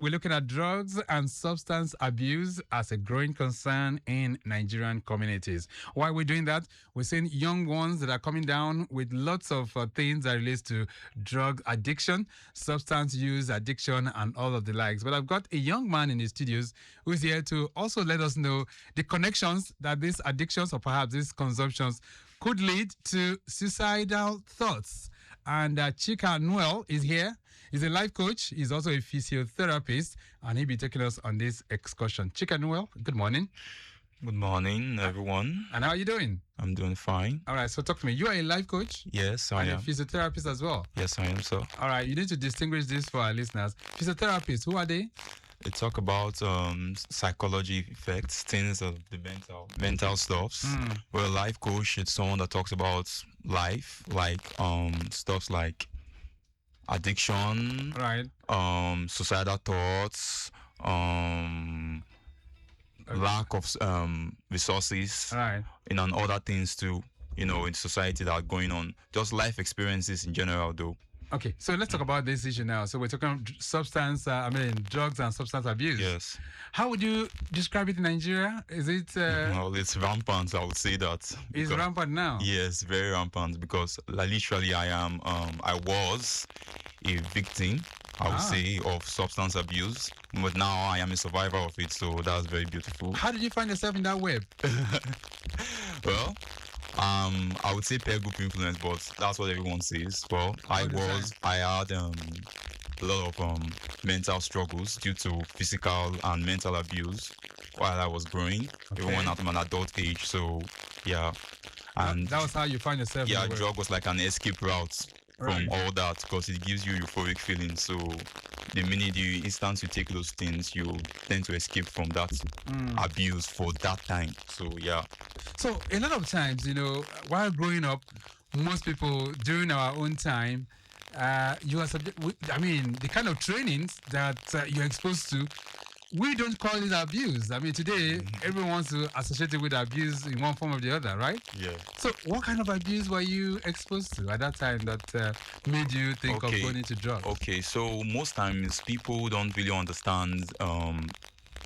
we're looking at drugs and substance abuse as a growing concern in Nigerian communities. Why are we doing that? We're seeing young ones that are coming down with lots of things that relates to drug addiction, substance use addiction, and all of the likes. But I've got a young man in the studios who's here to also let us know the connections that these addictions or perhaps these consumptions could lead to suicidal thoughts. And Chika Nuel is here. He's a life coach. He's also a physiotherapist, and he'll be taking us on this excursion. Chika Nuel, good morning. Good morning, everyone. And how are you doing? I'm doing fine. All right, so talk to me. You are a life coach? Yes, I and am. a physiotherapist as well? Yes, I am, sir. All right, you need to distinguish this for our listeners. Physiotherapists, who are they? They talk about psychology effects, things of the mental stuffs. Well, a life coach is someone that talks about life, like stuffs like addiction, Right. suicidal thoughts, lack of resources, Right. and other things too, in society that are going on. Just life experiences in general, though. Okay, so let's talk about this issue now. So we're talking drugs and substance abuse. Yes. How would you describe it in Nigeria? Is it... Well, it's rampant, I would say that. It's rampant now? Yes, very rampant, because literally I was a victim, I would say, of substance abuse. But now I am a survivor of it, so that's very beautiful. How did you find yourself in that web? Well, I would say peer group influence, but that's what everyone says. Well, I had a lot of mental struggles due to physical and mental abuse while I was growing, even when at an adult age. So, yeah. And that was how you find yourself. Yeah, drug was like an escape route from all that, because it gives you euphoric feelings. So the instant you take those things, you tend to escape from that abuse for that time. So yeah. So a lot of times, while growing up, most people during our own time, you are the kind of trainings that you're exposed to, we don't call it abuse. I mean, today, everyone wants to associate it with abuse in one form or the other, right? Yeah. So what kind of abuse were you exposed to at that time that made you think of going into drugs? Okay, so most times people don't really understand,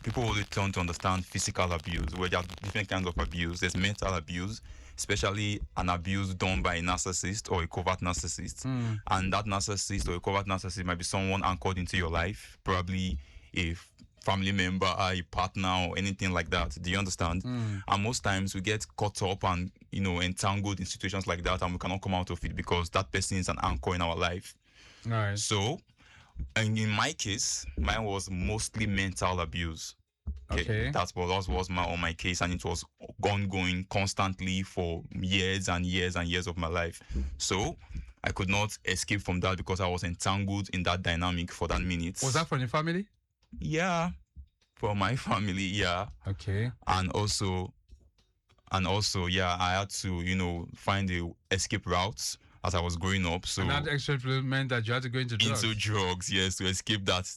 people only turn to understand physical abuse, where there are different kinds of abuse. There's mental abuse, especially an abuse done by a narcissist or a covert narcissist. And that narcissist or a covert narcissist might be someone anchored into your life, probably a family member, a partner, or anything like that. Do you understand? And most times we get caught up and entangled in situations like that, and we cannot come out of it because that person is an anchor in our life. All right. So, and in my case, mine was mostly mental abuse. Okay. That was my case, and it was ongoing constantly for years and years and years of my life. So I could not escape from that because I was entangled in that dynamic for that minute. Was that from your family? Yeah, for my family, yeah. Okay. And also, yeah, I had to, find the escape routes as I was growing up. So and that extra meant that you had to go into drugs. Into drugs, yes, to escape that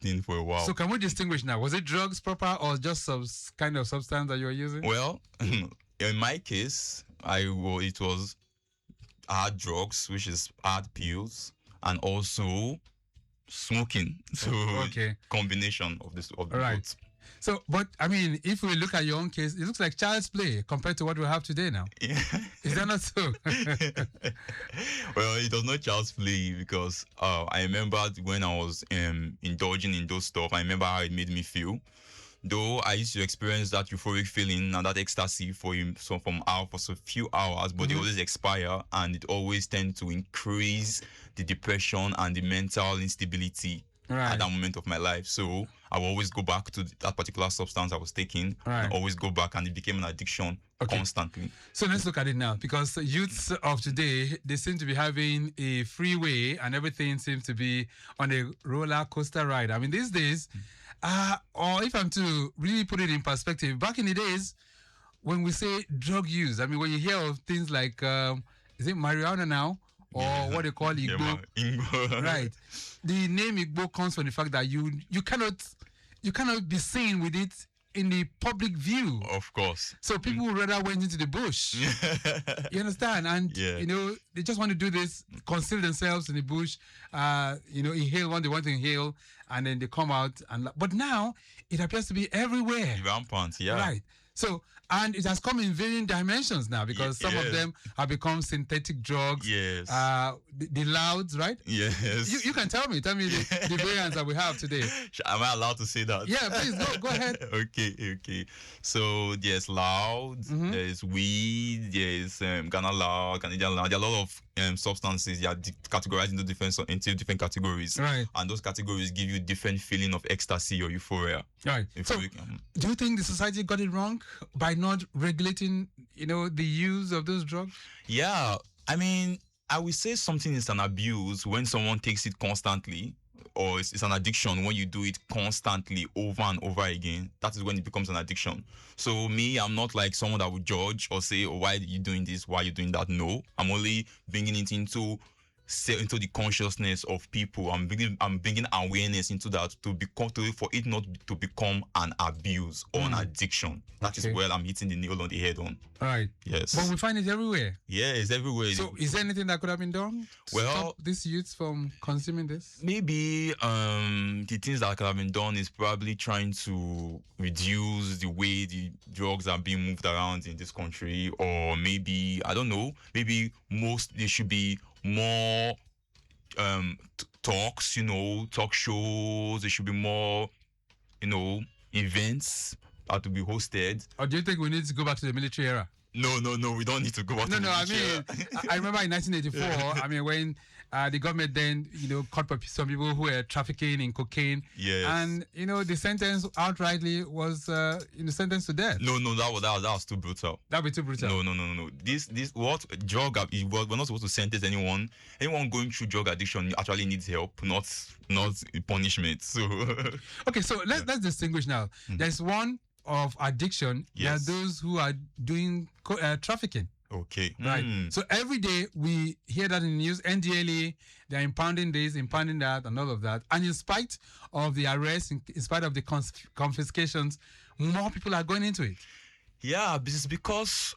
thing for a while. So can we distinguish now? Was it drugs proper or just some kind of substance that you were using? Well, in my case, it was hard drugs, which is hard pills, and also smoking. So combination of the right. both. So, but I mean, if we look at your own case, it looks like child's play compared to what we have today now. Yeah. Is that not so? Well, it was not child's play because I remember when I was indulging in those stuff, I remember how it made me feel. Though I used to experience that euphoric feeling and that ecstasy for a few hours, but they always expire, and it always tends to increase the depression and the mental instability at that moment of my life. So I will always go back to that particular substance I was taking. And always go back, and it became an addiction constantly. So let's look at it now, because youths of today, they seem to be having a freeway and everything seems to be on a roller coaster ride. I mean, these days, or if I'm to really put it in perspective, back in the days, when we say drug use, I mean, when you hear of things like, is it marijuana now? Or what they call Igbo. Right. The name Igbo comes from the fact that you cannot be seen with it in the public view. Of course. So people rather went into the bush. You understand? And, you know, they just want to do this, conceal themselves in the bush, you know, inhale when they want to inhale. and then they come out. But now it appears to be everywhere. Rampant, yeah. Right. So, and it has come in varying dimensions now because some of them have become synthetic drugs. Yes. The louds, right? Yes. You can tell me the variants that we have today. Am I allowed to say that? Yeah, please go ahead. Okay. So there's loud, there's weed, there's Ghana loud, Canadian loud. There are a lot of substances that are categorized into different categories. Right. And those categories give you different feeling of ecstasy or euphoria. Right. So, do you think the society got it wrong by not regulating, the use of those drugs? Yeah. I mean, I would say something is an abuse when someone takes it constantly, or it's an addiction when you do it constantly over and over again. That is when it becomes an addiction. So me, I'm not like someone that would judge or say, oh, why are you doing this? Why are you doing that? No, I'm only bringing it into the consciousness of people. I'm bringing awareness into that for it not to become an abuse or an addiction. That is where I'm hitting the nail on the head on. Right. Yes. But we find it everywhere. Yeah, it's everywhere. So is there anything that could have been done to stop these youths from consuming this? Maybe the things that could have been done is probably trying to reduce the way the drugs are being moved around in this country, or maybe, I don't know, maybe there should be more talks, talk shows. There should be more, events that to be hosted. Or do you think we need to go back to the military era? No, we don't need to go back to the military era. I remember in 1984, when the government then, caught some people who were trafficking in cocaine. Yes. And, the sentence outrightly was, sentenced to death. No, that was too brutal. That would be too brutal. No. This drug, we're not supposed to sentence anyone. Anyone going through drug addiction actually needs help, not punishment. So okay, so let's distinguish now. There's one of addiction. Yes. There are those who are doing trafficking. Okay. Right. So every day we hear that in the news, NDLA, they're impounding this, impounding that, and all of that. And in spite of the arrests, in spite of the confiscations, more people are going into it. Yeah, this is because,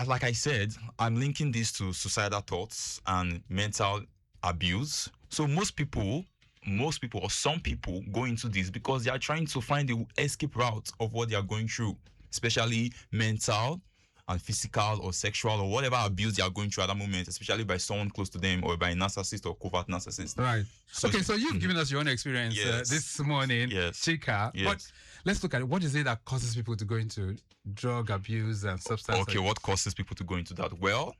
like I said, I'm linking this to suicidal thoughts and mental abuse. So most people or some people go into this because they are trying to find the escape route of what they are going through, especially mental and physical or sexual or whatever abuse they are going through at that moment, especially by someone close to them or by a narcissist or covert narcissist. Right. So you've given us your own experience this morning, Chika. Yes. But let's look at it. What is it that causes people to go into drug abuse and substance abuse? Okay, what causes people to go into that? Well,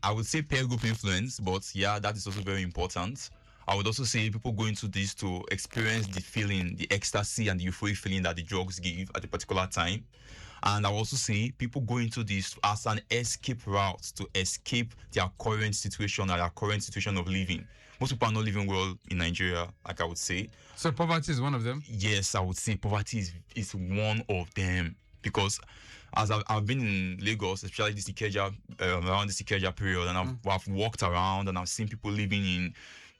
I would say peer group influence, but that is also very important. I would also say people go into this to experience the feeling, the ecstasy and the euphoric feeling that the drugs give at a particular time. And I also say people go into this as an escape route to escape their current situation or their current situation of living. Most people are not living well in Nigeria, like I would say. So poverty is one of them? Yes, I would say poverty is one of them. Because as I've been in Lagos, especially this around the Ikeja period, and I've walked around and I've seen people living in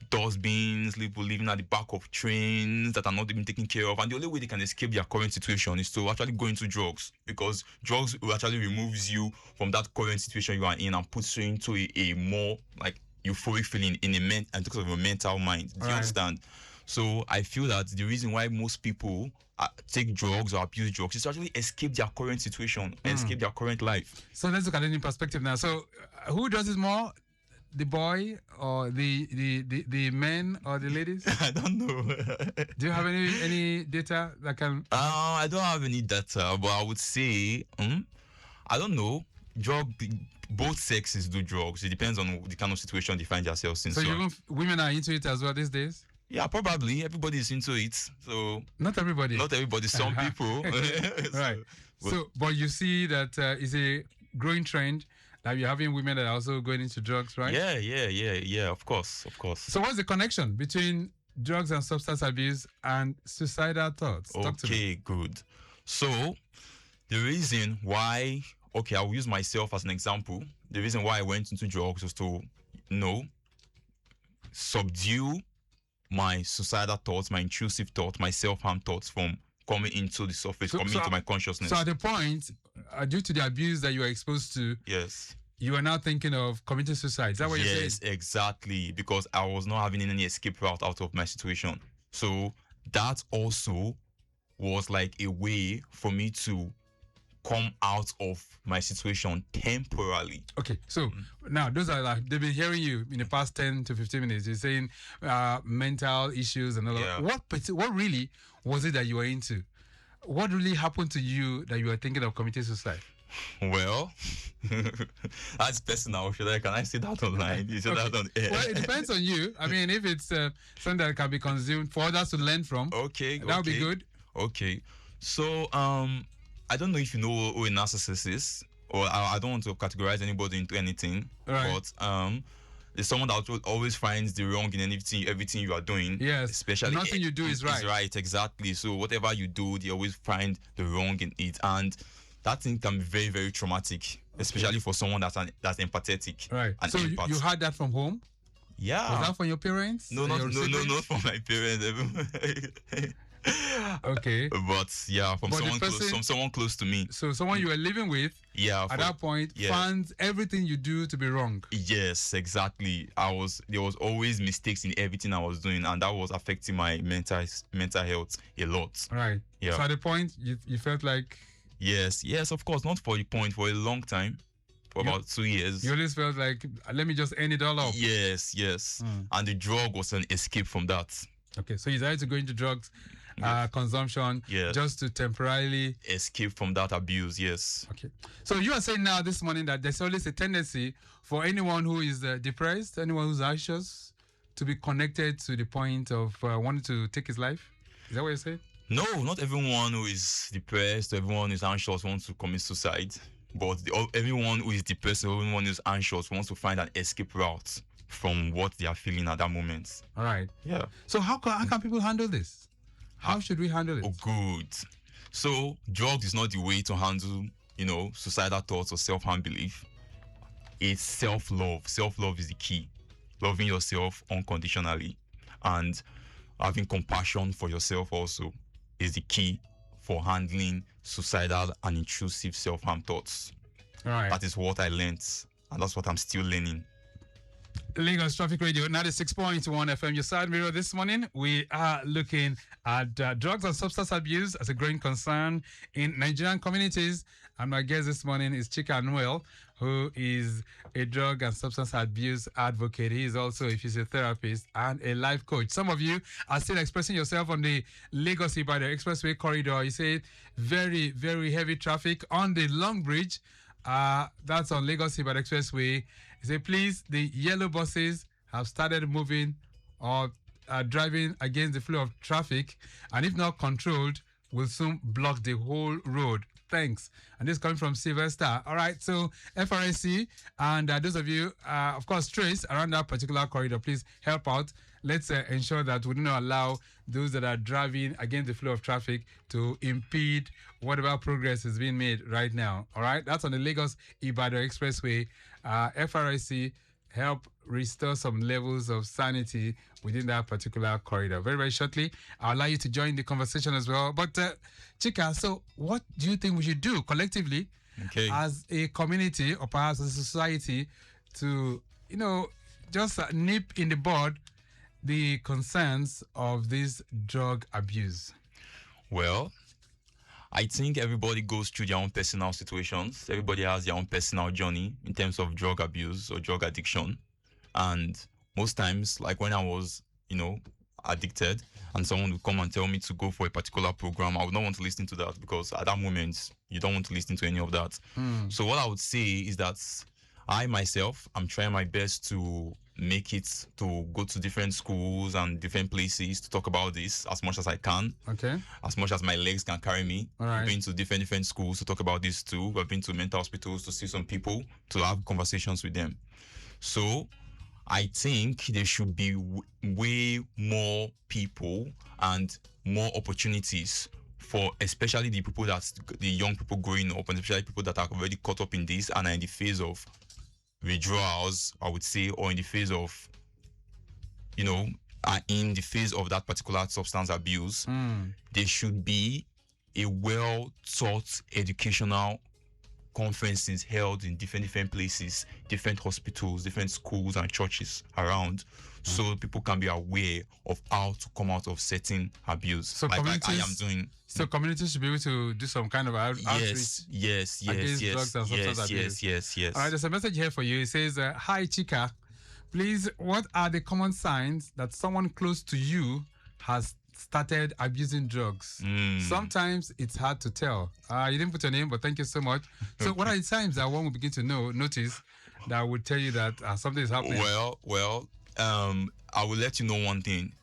dustbins, people living at the back of trains that are not even taken care of, and the only way they can escape their current situation is to actually go into drugs, because drugs will actually removes you from that current situation you are in and puts you into a more like euphoric feeling in and terms of your mental mind. Do you understand? So I feel that the reason why most people take drugs or abuse drugs is to actually escape their current situation, escape their current life. So let's look at it in perspective now. So who does it more? The boy or the men or the ladies? I don't know. Do you have any data that can? I don't have any data, but I would say, I don't know. Both sexes do drugs. It depends on the kind of situation they find themselves in. So women are into it as well these days? Yeah, probably. Everybody is into it. So not everybody. Not everybody. Some people. Right. But you see that is a growing trend. That you're having women that are also going into drugs, right? Yeah. Of course. So what's the connection between drugs and substance abuse and suicidal thoughts? Talk to me. Good. So the reason why, I'll use myself as an example. The reason why I went into drugs was to, subdue my suicidal thoughts, my intrusive thoughts, my self-harm thoughts from coming into the surface, coming into my consciousness. So at the point, due to the abuse that you were exposed to, yes, you are now thinking of committing suicide. Is that what you're saying? Yes, exactly. Because I was not having any escape route out of my situation. So that also was like a way for me to come out of my situation temporarily. Okay, so now those are like they've been hearing you in the past 10 to 15 minutes. You're saying mental issues and all Yeah. that. What really was it that you were into? What really happened to you that you were thinking of committing suicide? Well, that's personal. Can I say that online? You say that on air? Well, it depends on you. I mean, if it's something that can be consumed for others to learn from, Okay, that would be good. Okay, so I don't know if you know who a narcissist is, or I don't want to categorize anybody into anything, Right. but there's someone that always finds the wrong in everything you are doing. Yes, especially nothing you do is right. Is right, exactly. So whatever you do, they always find the wrong in it, and that thing can be very, very traumatic, especially for someone that's empathetic. Right. So you had that from home? Yeah. Was that from your parents? No, not from my parents. Okay. But yeah, from someone close to me. So someone you were living with, yeah, at that point, finds everything you do to be wrong. Yes, exactly. There was always mistakes in everything I was doing, and that was affecting my mental health a lot. Right. Yeah. So at the point you felt like, yes, of course, not for a point, for a long time. For about 2 years. You always felt like, let me just end it all off. Yes. And the drug was an escape from that. Okay, so you decided to go into drugs consumption just to temporarily escape from that abuse, yes. Okay. So you are saying now this morning that there's always a tendency for anyone who is depressed, anyone who's anxious, to be connected to the point of wanting to take his life? Is that what you're saying? No, not everyone who is depressed, everyone who is anxious wants to commit suicide. But everyone who is depressed, everyone who is anxious wants to find an escape route from what they are feeling at that moment. All right. Yeah. So how can people handle this? How should we handle it? Oh, good. So drugs is not the way to handle, suicidal thoughts or self-harm belief. It's self-love. Self-love is the key. Loving yourself unconditionally and having compassion for yourself also is the key for handling suicidal and intrusive self-harm thoughts. All right. That is what I learned, and that's what I'm still learning. Lagos Traffic Radio 96.1 FM, your side mirror. This morning, we are looking at drugs and substance abuse as a growing concern in Nigerian communities. And my guest this morning is Chika Nuel, who is a drug and substance abuse advocate. He is also a physiotherapist and a life coach. Some of you are still expressing yourself on the Lagos-Ibadan Expressway corridor. You say very, very heavy traffic on the Long Bridge. That's on Lagos-Ibadan Expressway. He said, please, the yellow buses have started moving or driving against the flow of traffic, and if not controlled, will soon block the whole road. Thanks. And this is coming from Sylvester. All right, so FRSC and those of you, of course, trace around that particular corridor, please help out. Let's ensure that we do not allow those that are driving against the flow of traffic to impede whatever progress is being made right now. All right, that's on the Lagos-Ibadan Expressway. FRSC help restore some levels of sanity within that particular corridor. Very, very shortly, I'll allow you to join the conversation as well. But Chika, so what do you think we should do collectively as a community or perhaps as a society to, just nip in the bud the concerns of this drug abuse? Well, I think everybody goes through their own personal situations. Everybody has their own personal journey in terms of drug abuse or drug addiction. And most times, like when I was, addicted and someone would come and tell me to go for a particular program, I would not want to listen to that because at that moment, you don't want to listen to any of that. So what I would say is that I myself, I'm trying my best to make it to go to different schools and different places to talk about this as much as I can. Okay. As much as my legs can carry me. All right. I've been to different schools to talk about this too. I've been to mental hospitals to see some people, to have conversations with them. So I think there should be way more people and more opportunities for especially the young people growing up, and especially people that are already caught up in this and are in the phase of withdrawals, I would say, or in the phase of, are in the phase of that particular substance abuse. There should be a well-taught educational conferences held in different places, different hospitals, different schools and churches around, so people can be aware of how to come out of certain abuse. So like I am communities, doing. so communities should be able to do some kind of outreach Yes, against drugs and substance abuse. yes. All right, there's a message here for you. It says, "Hi Chika, please, what are the common signs that someone close to you has started abusing drugs? Sometimes it's hard to tell." You didn't put your name, but thank you so much. So, what are the signs that one will begin to notice that would tell you that something is happening? Well, I will let you know one thing.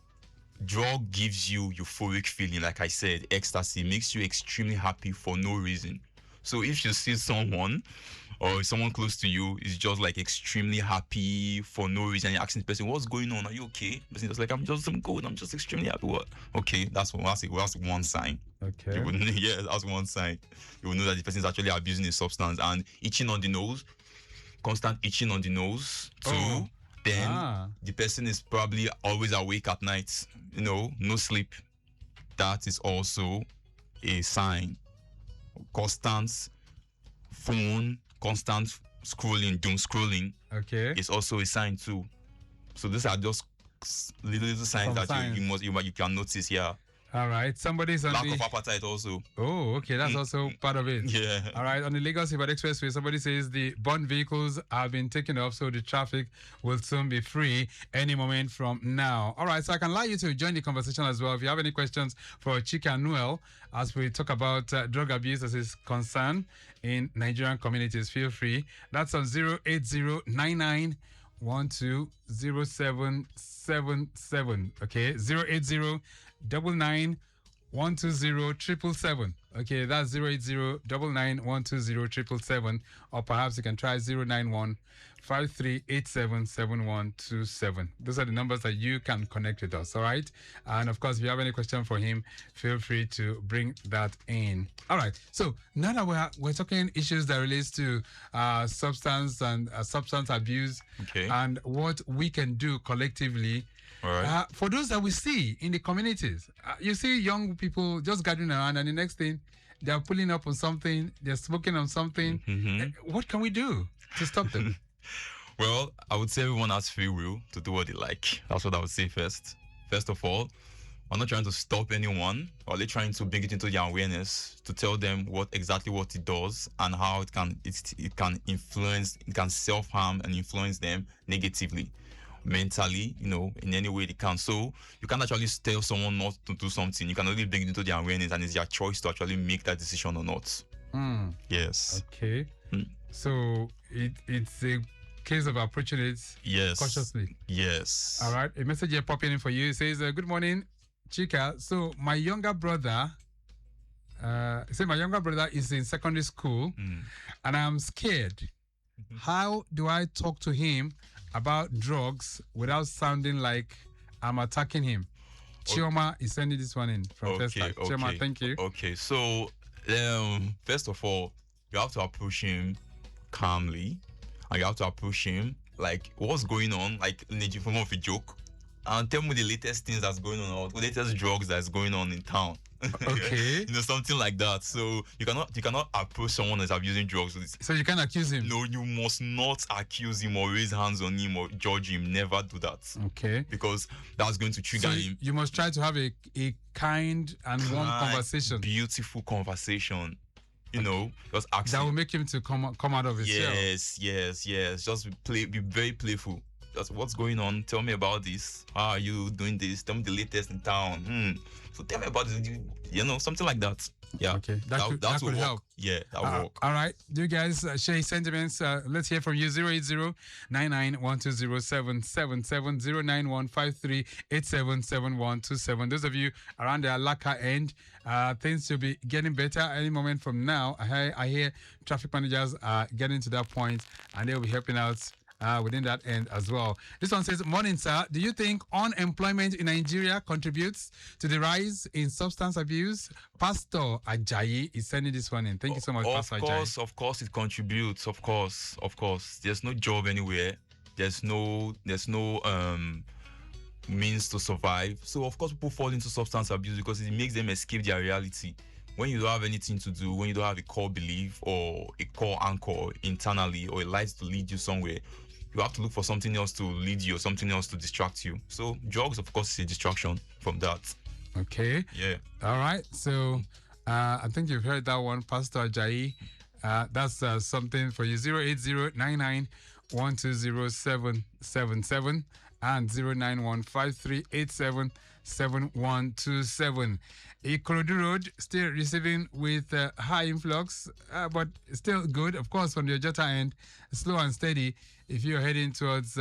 Drug gives you euphoric feeling, like I said, ecstasy makes you extremely happy for no reason. So if you see someone or someone close to you is just like extremely happy for no reason, you're asking the person, "What's going on? Are you okay?" The person is like, I'm good. I'm just extremely happy. What? Okay, that's one sign. Okay. Yeah, that's one sign. You will know that the person is actually abusing a substance. And itching on the nose, constant itching on the nose too. Then the person is probably always awake at night, no sleep. That is also a sign. Constant phone, constant scrolling, doom scrolling, is also a sign too. So these are just little signs you can notice here. All right. Somebody's on lack of appetite also. Oh, okay. That's also part of it. Yeah. All right. On the Lagos-Ibadan Expressway, somebody says the bond vehicles have been taken off, so the traffic will soon be free any moment from now. All right. So I can allow you to join the conversation as well. If you have any questions for Chika Nuel, as we talk about drug abuse as is concerned in Nigerian communities, feel free. That's on 08099120777. Okay. 08099120777. Okay, that's 08099120777. Or perhaps you can try 09153877127. Those are the numbers that you can connect with us, all right? And of course, if you have any question for him, feel free to bring that in. All right, so now that we're talking issues that relates to substance and substance abuse, and what we can do collectively. All right. For those that we see in the communities, you see young people just gathering around, and the next thing, they're pulling up on something, they're smoking on something. What can we do to stop them? Well, I would say everyone has free will to do what they like. That's what I would say first. First of all, I'm not trying to stop anyone, or they're trying to bring it into their awareness to tell them what it does and how it can influence, it can self-harm and influence them negatively, mentally, in any way they can. So you can't actually tell someone not to do something. You can only bring it into their awareness, and it's their choice to actually make that decision or not. Yes. Okay. So it's a case of approaching it cautiously. Yes. All right. A message here popping in for you. It says, "Good morning, Chika. So my younger brother is in secondary school, and I'm scared. How do I talk to him about drugs without sounding like I'm attacking him?" Chioma is sending this one in from Facebook. Chioma, thank you. Okay, so first of all, you have to approach him calmly, and you have to approach him like, what's going on, like in the form of a joke, and tell me the latest things that's going on, or the latest drugs that's going on in town. Okay. Something like that. So you cannot approach someone that's abusing drugs. So you can't accuse him? No, you must not accuse him or raise hands on him or judge him. Never do that. Okay. Because that's going to trigger him. You must try to have a kind and warm conversation. Beautiful conversation. Just ask that will make him to come out of his shell. Yes. Just be very playful. Just, what's going on? Tell me about this. How are you doing this? Tell me the latest in town. So tell me about it. Something like that. Yeah. Okay. That could help. Yeah, that will work. All right. Do you guys share sentiments? Let's hear from you. 08099120777 09153877127. Those of you around the Alaka end, things should be getting better any moment from now. I hear traffic managers are getting to that point, and they'll be helping out within that end as well. This one says, "Morning, sir. Do you think unemployment in Nigeria contributes to the rise in substance abuse?" Pastor Ajayi is sending this one in. Thank you so much, Pastor Ajayi. Of course it contributes. Of course. There's no job anywhere. There's no means to survive. So of course people fall into substance abuse because it makes them escape their reality. when you don't have anything to do, when you don't have a core belief or a core anchor internally or a light to lead you somewhere, you have to look for something else to lead you or something else to distract you. So drugs, of course, is a distraction from that. Okay. Yeah. All right. So I think you've heard that one, Pastor Ajayi. That's something for you. 08099120777 and 09153877127. Ikorodu Road still receiving with high influx, but still good. Of course, from the Ojota end, slow and steady. If you're heading towards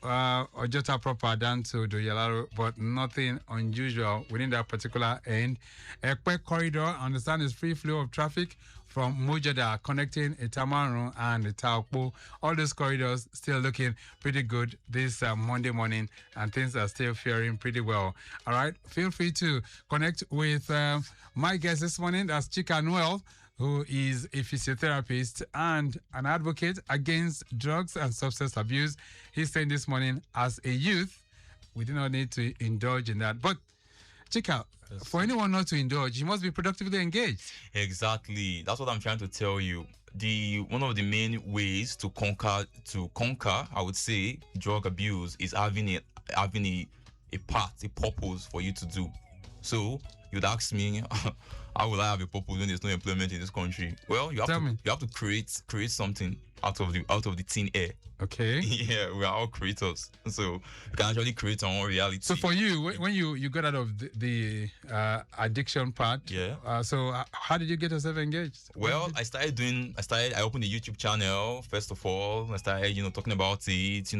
Ojota proper down to Doyalaro, but nothing unusual within that particular end. Ekpe corridor, I understand, is free flow of traffic from Mujada connecting Itamaru and Itaokpo. All those corridors still looking pretty good this Monday morning, and things are still faring pretty well. All right, feel free to connect with my guest this morning. That's Chika Nuel, who is a physiotherapist and an advocate against drugs and substance abuse. He's saying this morning, as a youth, we do not need to indulge in that. But, Chika, for anyone not to indulge, you must be productively engaged. Exactly. That's what I'm trying to tell you. One of the main ways to conquer, I would say, drug abuse is having a purpose for you to do. So you'd ask me, how will I have a purpose when there's no employment in this country? Well, you have to create something out of the thin air. Okay. Yeah, we are all creators, so we can actually create our own reality. So for you, when you got out of the addiction part, yeah. So how did you get yourself engaged? Well, I opened a YouTube channel first of all. I started, talking about it,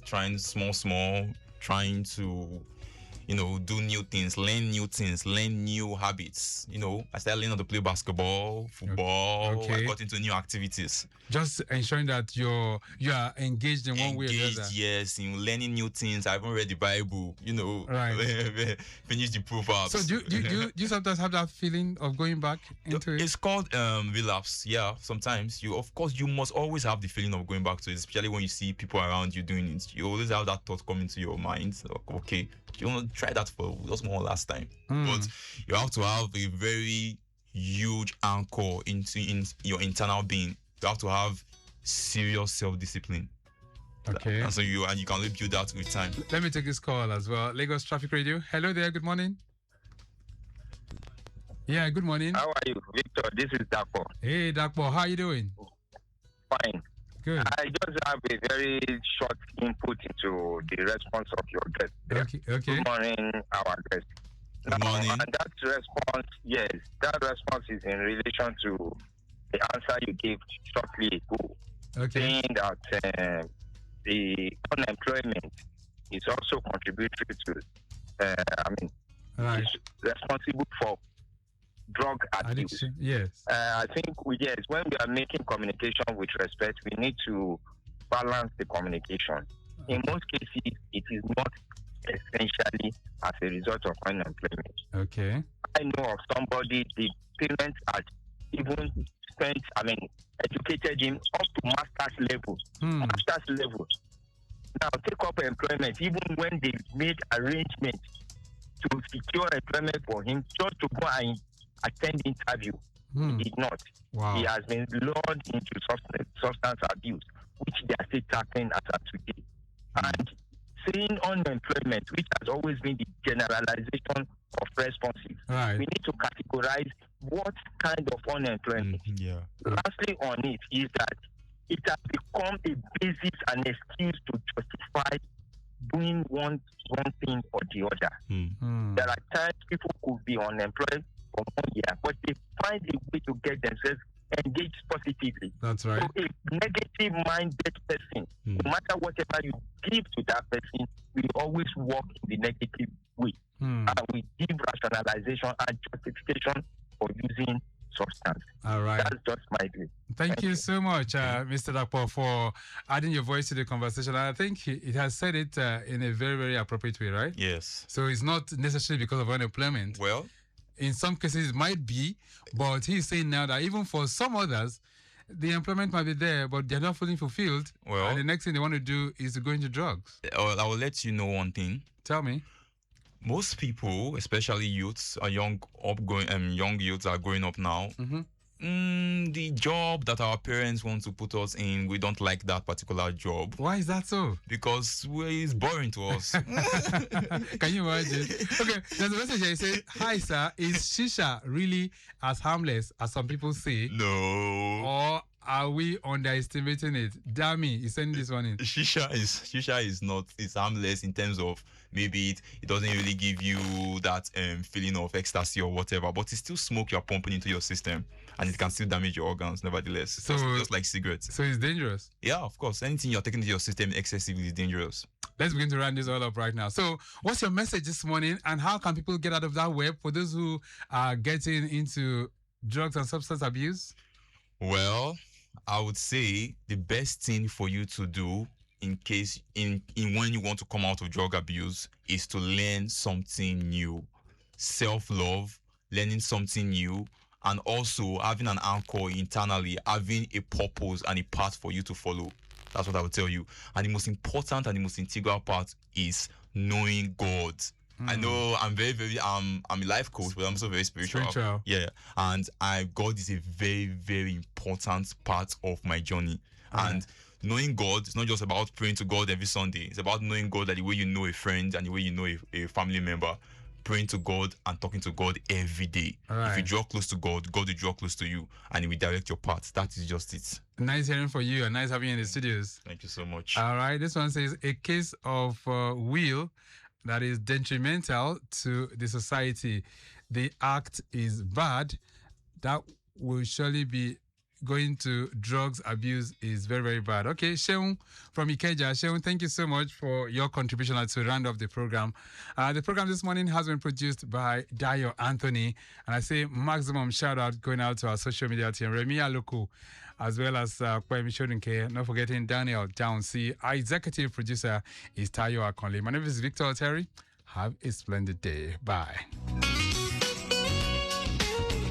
trying small, trying to do new things, learn new habits. I started learning how to play basketball, football. Okay. I got into new activities. Just ensuring that you are engaged in one way or the other. Yes, in learning new things. I haven't read the Bible, Right. Finish the Proverbs. So do you sometimes have that feeling of going back into it? It's called relapse. Yeah, sometimes you must always have the feeling of going back to it, especially when you see people around you doing it. You always have that thought coming to your mind. So, okay, you want to try that for just more last time. But you have to have a very huge anchor in your internal being. You have to have serious self-discipline. Okay. And so you can only build that with time. Let me take this call as well. Lagos Traffic Radio. Hello there. Good morning. Yeah, good morning. How are you, Victor? This is Dapo. Hey, Dapo. How are you doing? Fine. Good. I just have a very short input into the response of your guest. Okay. Good morning, our guest. Good morning. And that response is in relation to the answer you gave shortly ago, saying that the unemployment is also contributory to, right. is responsible for drug abuse. Addiction. Yes. I think when we are making communication with respect, we need to balance the communication. In most cases, it is not essentially as a result of unemployment. Okay. I know of somebody, the parents had even educated him up to master's level. Master's level. Now take up employment, even when they made arrangements to secure employment for him, just to go and attend interview. He did not. Wow. He has been lured into substance abuse, which they are still tackling as of today. And saying unemployment, which has always been the generalization of responses, right. we need to categorize what kind of unemployment. Lastly on it is that it has become a basis and excuse to justify doing one thing or the other. There are times people could be unemployed for 1 year, but they find a way to get themselves engaged positively. That's right. So a negative-minded person, no matter whatever you give to that person, will always walk in the negative way. And we give rationalization and justification for using substance. All right. That's just my view. Thank you so much, Mr. Dapo, for adding your voice to the conversation. And I think it has said it in a very, very appropriate way, right? Yes. So it's not necessarily because of unemployment. Well, in some cases it might be, but he's saying now that even for some others, the employment might be there, but they're not fully fulfilled. Well, and the next thing they want to do is to go into drugs. I will let you know one thing. Tell me. Most people, especially youths, are young youths are growing up now. The job that our parents want to put us in, we don't like that particular job. Why is that so? Because it's boring to us. Can you imagine? Okay, there's a message here. It says, "Hi sir, is shisha really as harmless as some people say? No. Or are we underestimating it?" Dammy is sending this one in. Shisha is not, it's harmless in terms of maybe it doesn't really give you that feeling of ecstasy or whatever, but it's still smoke you're pumping into your system, and it can still damage your organs nevertheless. So just like cigarettes. So it's dangerous. Yeah, of course. Anything you're taking into your system excessively is dangerous. Let's begin to round this all up right now. So what's your message this morning, and how can people get out of that web for those who are getting into drugs and substance abuse? Well, I would say the best thing for you to do in case in when you want to come out of drug abuse is to learn something new. Self-love, learning something new, and also having an anchor internally, having a purpose and a path for you to follow. That's what I would tell you. And the most important and the most integral part is knowing God. I know I'm I'm a life coach, but I'm also very spiritual. Yeah. And God is a very, very important part of my journey. And knowing God, it's not just about praying to God every Sunday. It's about knowing God like the way you know a friend and the way you know a family member. Praying to God and talking to God every day. If you draw close to God, God will draw close to you and He will direct your path. That is just it. Nice hearing from you and nice having you in the studios. Thank you so much. All right. This one says, a case of will that is detrimental to the society. The act is bad. That will surely be going to drugs abuse is very, very bad. Okay, Sheung from Ikeja. Sheung, thank you so much for your contribution to round off the program. The program this morning has been produced by Dayo Anthony, and I say maximum shout out going out to our social media team, Remy Aluku, as well as Kwemi Shodunke, not forgetting Daniel Downsy. Our executive producer is Tayo Akonle. My name is Victor Oteri. Have a splendid day. Bye.